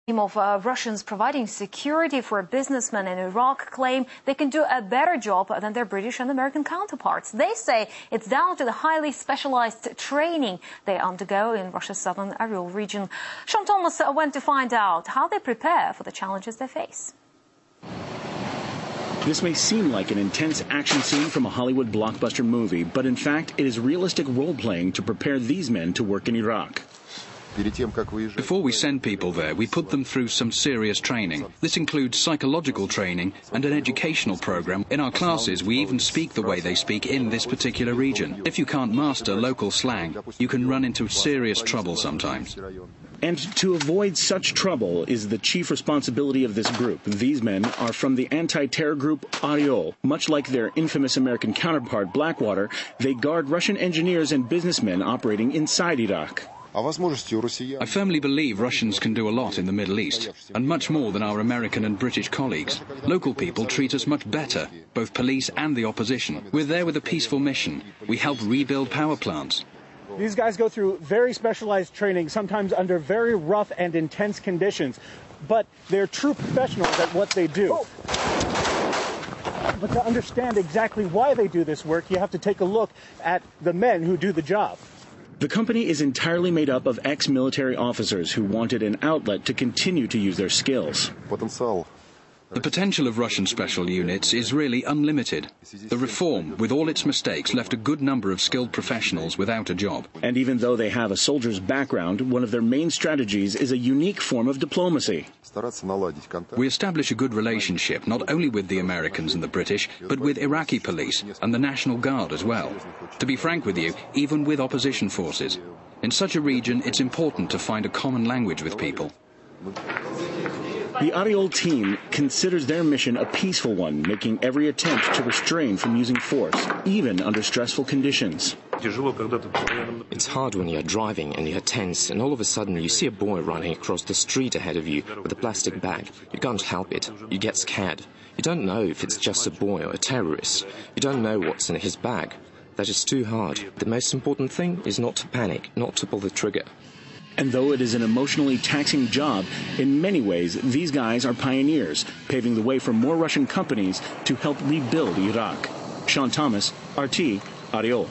Of Russians providing security for businessmen in Iraq claim they can do a better job than their British and American counterparts. They say it's down to the highly specialized training they undergo in Russia's southern Ural region. Sean Thomas went to find out how they prepare for the challenges they face. This may seem like an intense action scene from a Hollywood blockbuster movie, but in fact it is realistic role-playing to prepare these men to work in Iraq. Before we send people there, we put them through some serious training. This includes psychological training and an educational program. In our classes, we even speak the way they speak in this particular region. If you can't master local slang, you can run into serious trouble sometimes. And to avoid such trouble is the chief responsibility of this group. These men are from the anti-terror group Orel. Much like their infamous American counterpart Blackwater, they guard Russian engineers and businessmen operating inside Iraq. I firmly believe Russians can do a lot in the Middle East, and much more than our American and British colleagues. Local people treat us much better, both police and the opposition. We're there with a peaceful mission. We help rebuild power plants. These guys go through very specialized training, sometimes under very rough and intense conditions, but they're true professionals at what they do. But to understand exactly why they do this work, you have to take a look at the men who do the job. The company is entirely made up of ex-military officers who wanted an outlet to continue to use their skills. The potential of Russian special units is really unlimited. The reform, with all its mistakes, left a good number of skilled professionals without a job. And even though they have a soldier's background, one of their main strategies is a unique form of diplomacy. We establish a good relationship not only with the Americans and the British, but with Iraqi police and the National Guard as well. To be frank with you, even with opposition forces. In such a region, it's important to find a common language with people. The Orel team considers their mission a peaceful one, making every attempt to restrain from using force, even under stressful conditions. It's hard when you're driving and you're tense and all of a sudden you see a boy running across the street ahead of you with a plastic bag. You can't help it. You get scared. You don't know if it's just a boy or a terrorist. You don't know what's in his bag. That is too hard. The most important thing is not to panic, not to pull the trigger. And though it is an emotionally taxing job, in many ways, these guys are pioneers, paving the way for more Russian companies to help rebuild Iraq. Sean Thomas, RT, Orel.